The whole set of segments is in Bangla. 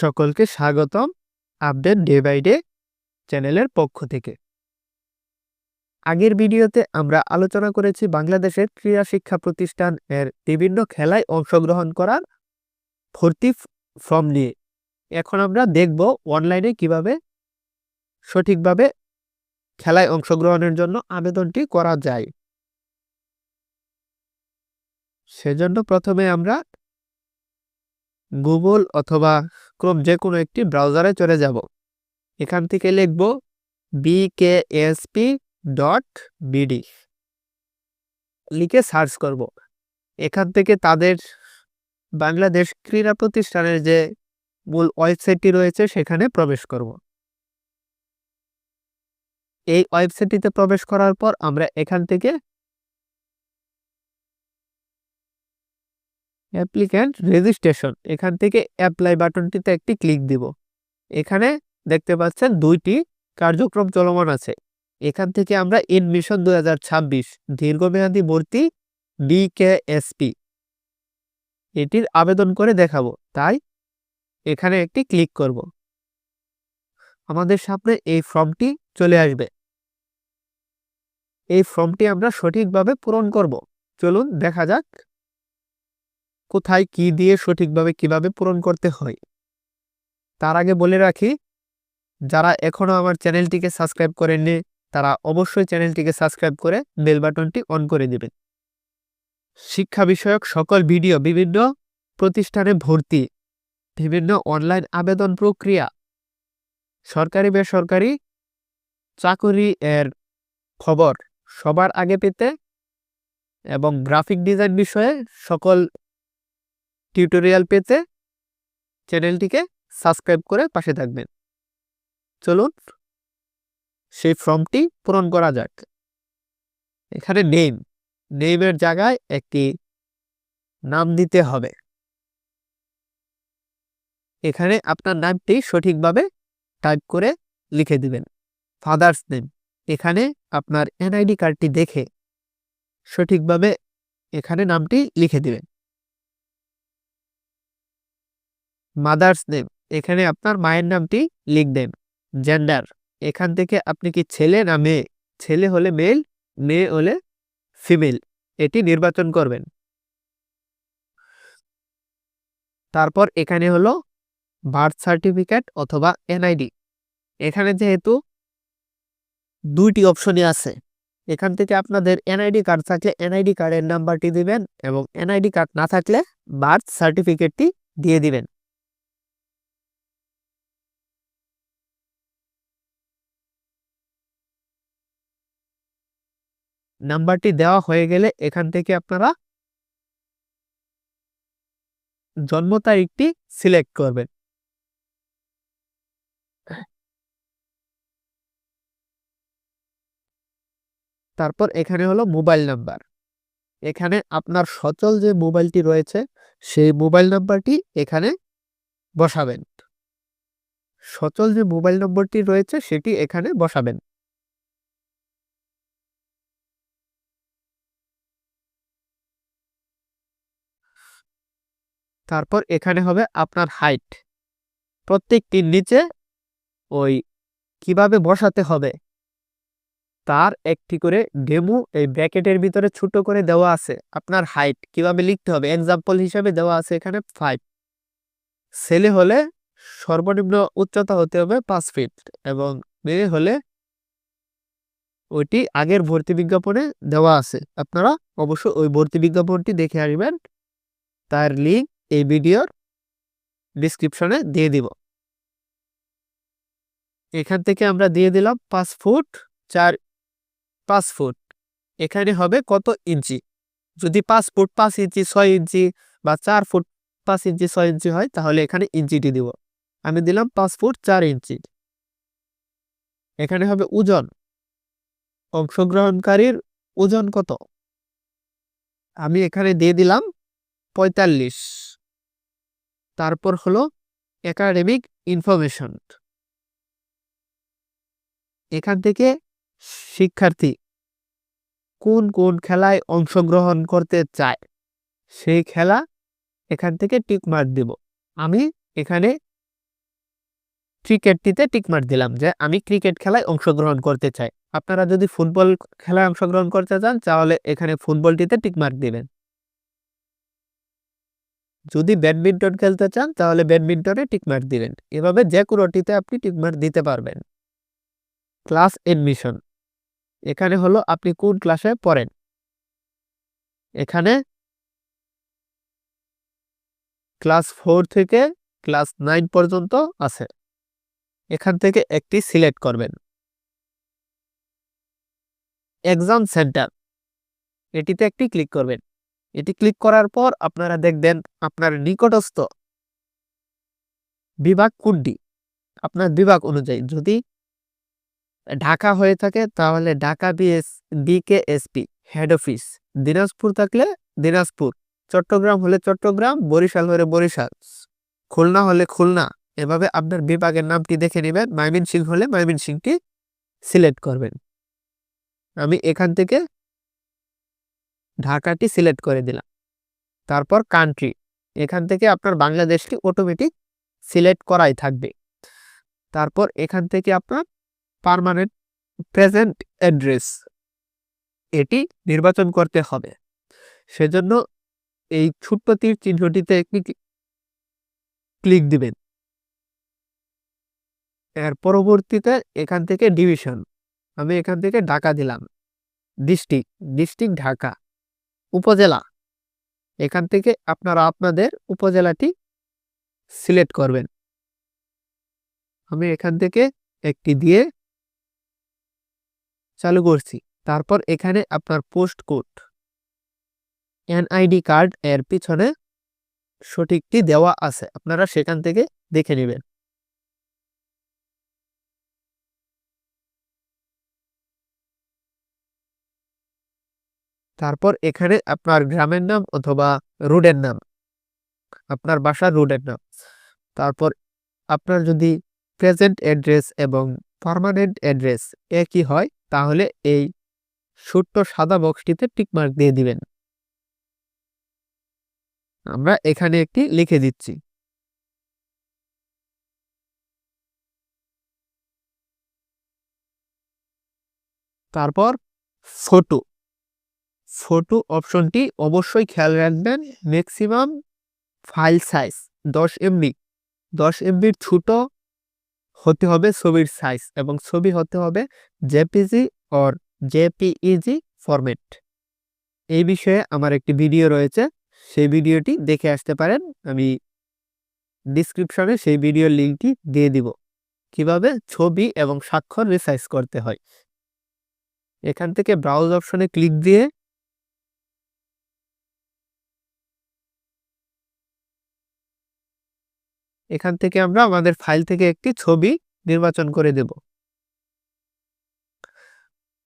সকলকে স্বাগতম আপডেট ডে বাই ডে চ্যানেলের পক্ষ থেকে। আগের ভিডিওতে আমরা আলোচনা করেছি বাংলাদেশের ক্রীড়া শিক্ষা প্রতিষ্ঠান এর বিভিন্ন খেলায় অংশগ্রহণ করার ভর্তি ফর্ম নিয়ে। এখন আমরা দেখব অনলাইনে কিভাবে সঠিকভাবে খেলায় অংশগ্রহণের জন্য আবেদনটি করা যায়। সেজন্য প্রথমে আমরা গুগল অথবা ক্রোম যে কোনো একটি ব্রাউজারে চলে যাব। এখান থেকে লিখব bksp.bd, লিখে সার্চ করব। এখান থেকে তাদের বাংলাদেশ ক্রীড়া প্রতিষ্ঠানের যে মূল ওয়েবসাইটটি রয়েছে সেখানে প্রবেশ করব। এই ওয়েবসাইটটিতে প্রবেশ করার পর আমরা এখান থেকে অ্যাপ্লিক্যান্ট রেজিস্ট্রেশন, এখান থেকে অ্যাপ্লাই বাটনটিতে একটি ক্লিক দিব। এখানে দেখতে পাচ্ছেন দুইটি কার্যক্রম চলমান আছে। এখান থেকে আমরা এডমিশন 2026 দীর্ঘমেয়াদী ভর্তি বিকেএসপি এটির আবেদন করে দেখাবো, তাই এখানে একটি ক্লিক করব। আমাদের সামনে এই ফর্মটি চলে আসবে। এই ফর্মটি আমরা সঠিকভাবে পূরণ করব। চলুন দেখা যাক কোথায় কি দিয়ে সঠিকভাবে কিভাবে পূরণ করতে হয়। তার আগে বলে রাখি, যারা এখনো আমার চ্যানেলটিকে সাবস্ক্রাইব করেননি তারা অবশ্যই চ্যানেলটিকে সাবস্ক্রাইব করে বেল বাটনটি অন করে দিবেন। শিক্ষা বিষয়ক সকল ভিডিও, বিভিন্ন প্রতিষ্ঠানে ভর্তি, বিভিন্ন অনলাইন আবেদন প্রক্রিয়া, সরকারি বেসরকারি চাকরি এর খবর সবার আগে পেতে এবং গ্রাফিক ডিজাইন বিষয়ে সকল টিউটোরিয়াল পেতে চ্যানেলটিকে সাবস্ক্রাইব করে পাশে থাকবেন। চলুন সেই ফর্মটি পূরণ করা যাক। এখানে নেমের জায়গায় একটি নাম দিতে হবে। এখানে আপনার নামটি সঠিকভাবে টাইপ করে লিখে দিবেন। ফাদার্স নেম, এখানে আপনার এনআইডি কার্ডটি দেখে সঠিকভাবে এখানে নামটি লিখে দিবেন। মাদার্স নেম, এখানে আপনার মায়ের নামটি লিখবেন। জেন্ডার, এখান থেকে আপনি কি ছেলে না মেয়ে, ছেলে হলে মেল, মেয়ে হলে ফিমেল, এটি নির্বাচন করবেন। তারপর এখানে হলো বার্থ সার্টিফিকেট অথবা এনআইডি। এখানে যেহেতু দুইটি অপশনই আছে, এখান থেকে আপনাদের এনআইডি কার্ড থাকলে এনআইডি কার্ডের নাম্বারটি দিবেন এবং এনআইডি কার্ড না থাকলে বার্থ সার্টিফিকেটটি দিয়ে দিবেন। নাম্বারটি দেওয়া হয়ে গেলে এখান থেকে আপনারা জন্ম তারিখটি সিলেক্ট করবেন। তারপর এখানে হলো মোবাইল নাম্বার। এখানে আপনার সচল যে মোবাইলটি রয়েছে সেই মোবাইল নাম্বারটি এখানে বসাবেন। সচল যে মোবাইল নম্বরটি রয়েছে সেটি এখানে বসাবেন। তারপর এখানে হবে আপনার হাইট। প্রত্যেকটির নিচে ওই কিভাবে বসাতে হবে তার একটি করে ডেমো এই ব্র্যাকেটের ভিতরে ছোট করে দেওয়া আছে। আপনার হাইট কিভাবে লিখতে হবে এক্সাম্পল হিসেবে দেওয়া আছে এখানে 5। ছেলে হলে সর্বনিম্ন উচ্চতা হতে হবে 5 ফিট এবং মেয়ে হলে ওইটি আগের ভর্তি বিজ্ঞাপনে দেওয়া আছে। আপনারা অবশ্যই ওই ভর্তি বিজ্ঞাপনটি দেখে আসবেন, তার লিঙ্ক এই ভিডিওর ডিসক্রিপশনে দিয়ে দিব। এখান থেকে আমরা দিয়ে দিলাম 5 ফুট 5 ফুট। এখানে হবে কত ইঞ্চি, যদি 5 ফুট 5 ইঞ্চি 6 ইঞ্চি বা 4 ফুট 5 ইঞ্চি 6 ইঞ্চি হয় তাহলে এখানে ইঞ্চিটি দিব। আমি দিলাম 5 ফুট 4 ইঞ্চি। এখানে হবে ওজন, অংশগ্রহণকারীর ওজন কত, আমি এখানে দিয়ে দিলাম 45। তারপর হলো একাডেমিক ইনফরমেশন, এখান থেকে শিক্ষার্থী কোন কোন খেলায় অংশগ্রহণ করতে চায় সেই খেলা এখান থেকে টিক মার্ক দেব। আমি এখানে ক্রিকেটটিতে টিকমার্ক দিলাম যে আমি ক্রিকেট খেলায় অংশগ্রহণ করতে চাই। আপনারা যদি ফুটবল খেলায় অংশগ্রহণ করতে চান তাহলে এখানে ফুটবলটিতে টিকমার্ক দিবেন। যদি ব্যাডমিন্টন খেলতে চান তাহলে ব্যাডমিন্টনে টিকমার্ক দিবেন। এভাবে যে কোনোটিতে আপনি টিকমার্ক দিতে পারবেন। ক্লাস এডমিশন, এখানে হলো আপনি কোন ক্লাসে পড়েন। এখানে ক্লাস 4 থেকে ক্লাস 9 পর্যন্ত আছে। এখান থেকে একটি সিলেক্ট করবেন। এক্সাম সেন্টার, এটিতে একটি ক্লিক করবেন। এটি ক্লিক করার পর আপনারা দেখবেন আপনার নিকটস্থ বিভাগ কোনটি, আপনার বিভাগ অনুযায়ী। যদি ঢাকা হয়ে থাকে তাহলে Dhaka BKSP head office, Dinajpur থাকলে দিনাজপুর, চট্টগ্রাম হলে চট্টগ্রাম, বরিশাল হলে বরিশাল, খুলনা হলে খুলনা। এভাবে আপনার বিভাগের নামটি দেখে নেবেন। ময়মনসিংহ হলে ময়মনসিংহটি সিলেক্ট করবেন। আমি এখান থেকে ঢাকাটি সিলেক্ট করে দিলাম। তারপর কান্ট্রি, এখান থেকে আপনার বাংলাদেশটি অটোমেটিক সিলেক্ট করাই থাকবে। তারপর এখান থেকে আপনার পার্মানেন্ট প্রেজেন্ট অ্যাড্রেস এটি নির্বাচন করতে হবে। সেজন্য এই ছোট্ট তীর চিহ্নটিতে একটি ক্লিক দিবেন। এর পরবর্তীতে এখান থেকে ডিভিশন, আমি এখান থেকে ঢাকা দিলাম। ডিস্ট্রিক্ট ঢাকা। উপজেলা, এখান থেকে আপনারা আপনাদের উপজেলাটি সিলেক্ট করবেন। আমি এখান থেকে একটি দিয়ে চালু করছি। তারপর এখানে আপনার পোস্ট কোড, এনআইডি কার্ড এর পিছনে সঠিকটি দেওয়া আছে, আপনারা সেখান থেকে দেখে নেবেন। তারপর এখানে আপনার গ্রামের নাম অথবা রোডের নাম, আপনার বাসার রোডের নাম। তারপর আপনার যদি প্রেজেন্ট অ্যাড্রেস এবং পার্মানেন্ট অ্যাড্রেস একই হয় তাহলে এই ছোট্ট সাদা বক্সটিতে টিকমার্ক দিয়ে দিবেন। আমরা এখানে একটি লিখে দিচ্ছি। তারপর ফটো অপশনটি অবশ্যই খেয়াল রাখবেন। ম্যাক্সিমাম ফাইল সাইজ 10 MB, 10 MBর ছোট হতে হবে ছবির সাইজ, এবং ছবি হতে হবে জেপিজি অর জেপিইজি ফরম্যাট। এই বিষয়ে আমার একটি ভিডিও রয়েছে, সেই ভিডিওটি দেখে আসতে পারেন। আমি ডিসক্রিপশনে সেই ভিডিওর লিঙ্কটি দিয়ে দিব, কিভাবে ছবি এবং স্বাক্ষর রিসাইজ করতে হয়। এখান থেকে ব্রাউজ অপশনে ক্লিক দিয়ে এখান থেকে আমরা আমাদের ফাইল থেকে একটি ছবি নির্বাচন করে দেব।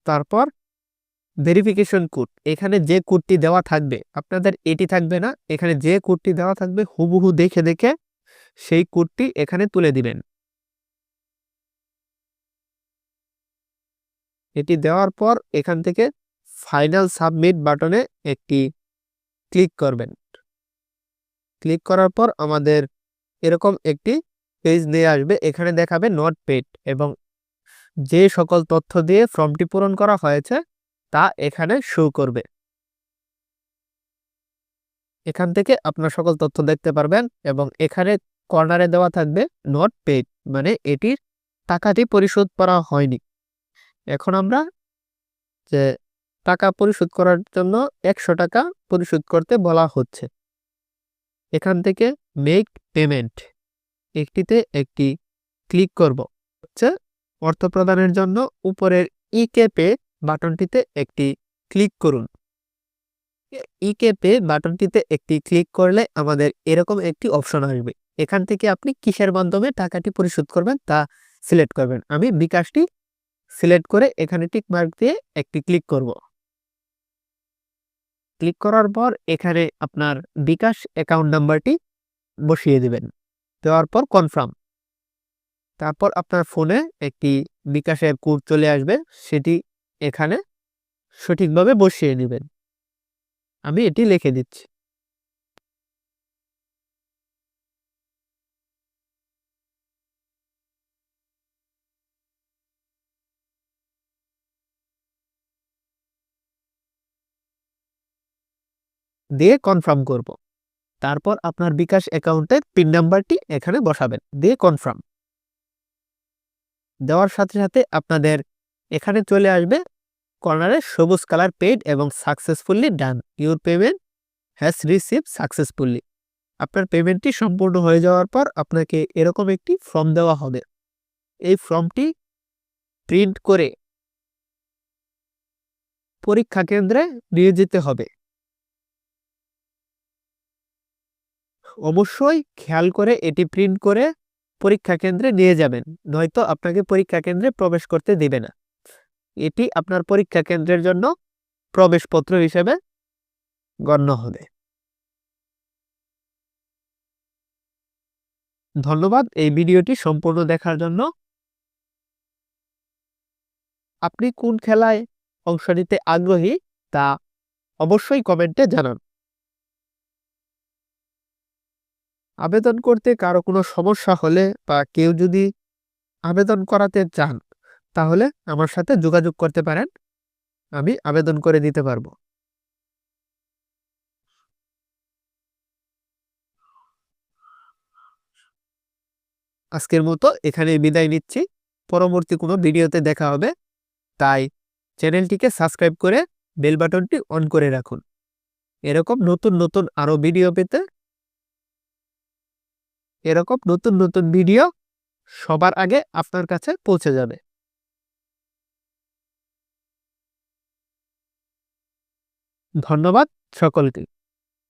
তারপর ভেরিফিকেশন কোড, এখানে যে কোডটি দেওয়া থাকবে আপনাদের এটি থাকবে না, এখানে যে কোডটি দেওয়া থাকবে হুবহু দেখে দেখে সেই কোডটি এখানে তুলে দিবেন। এটি দেওয়ার পর এখান থেকে ফাইনাল সাবমিট বাটনে একটি ক্লিক করবেন। ক্লিক করার পর আমাদের এরকম একটি পেজ নিয়ে আসবে। এখানে দেখাবে নট পেড এবং যে সকল তথ্য দিয়ে ফর্মটি পূরণ করা হয়েছে তা এখানে শো করবে। এখান থেকে আপনার সকল তথ্য দেখতে পারবেন এবং এখানে কর্নারে দেওয়া থাকবে নট পেড, মানে এটির টাকাটি পরিশোধ করা হয়নি। এখন আমরা যে টাকা পরিশোধ করার জন্য 100 টাকা পরিশোধ করতে বলা হচ্ছে। এখান থেকে মেক পেমেন্ট একটিতে একটি ক্লিক করব। হচ্ছে অর্থ প্রদানের জন্য উপরের ইকে পে বাটনটিতে একটি ক্লিক করুন। ইকে পে বাটনটিতে একটি ক্লিক করলে আমাদের এরকম একটি অপশন আসবে। এখান থেকে আপনি কিসের মাধ্যমে টাকাটি পরিশোধ করবেন তা সিলেক্ট করবেন। আমি বিকাশটি সিলেক্ট করে এখানে টিক মার্ক দিয়ে একটি ক্লিক করব। ক্লিক করার পর এখানে আপনার বিকাশ অ্যাকাউন্ট নাম্বারটি বসিয়ে দিবেন। দেওয়ার পর কনফার্ম। তারপর আপনার ফোনে একটি বিকাশের কোড চলে আসবে, সেটি এখানে সঠিকভাবে বসিয়ে নেবেন। আমি এটি লিখে দিচ্ছি। দিয়ে কনফার্ম করব। তারপর আপনার বিকাশ অ্যাকাউন্টের পিন নাম্বারটি এখানে বসাবেন, দিয়ে কনফার্ম দেওয়ার সাথে সাথে আপনাদের এখানে চলে আসবে কর্নারে সবুজ কালার পেড এবং successfully done, your payment has receive successfully. আপনার পেমেন্টটি সম্পূর্ণ হয়ে যাওয়ার পর আপনাকে এরকম একটি ফর্ম দেওয়া হবে। এই ফর্মটি প্রিন্ট করে পরীক্ষা কেন্দ্রে নিয়ে যেতে হবে। অবশ্যই খেয়াল করে এটি প্রিন্ট করে পরীক্ষা কেন্দ্রে নিয়ে যাবেন, নয়তো আপনাকে পরীক্ষা কেন্দ্রে প্রবেশ করতে দিবে না। এটি আপনার পরীক্ষা কেন্দ্রের জন্য প্রবেশপত্র হিসেবে গণ্য হবে। ধন্যবাদ এই ভিডিওটি সম্পূর্ণ দেখার জন্য। আপনি কোন খেলায় অংশ নিতে আগ্রহী তা অবশ্যই কমেন্টে জানান। আবেদন করতে কারো কোনো সমস্যা হলে বা কেউ যদি আবেদন করাতে চান তাহলে আমার সাথে যোগাযোগ করতে পারেন, আমি আবেদন করে দিতে পারবো। আজকের মতো এখানে বিদায় নিচ্ছি। পরবর্তী কোনো ভিডিওতে দেখা হবে, তাই চ্যানেলটিকে সাবস্ক্রাইব করে বেল বাটনটি অন করে রাখুন। এরকম নতুন নতুন আরও ভিডিও পেতে, এরকম নতুন নতুন ভিডিও সবার আগে আপনার কাছে পৌঁছে যাবে। ধন্যবাদ সকলকে।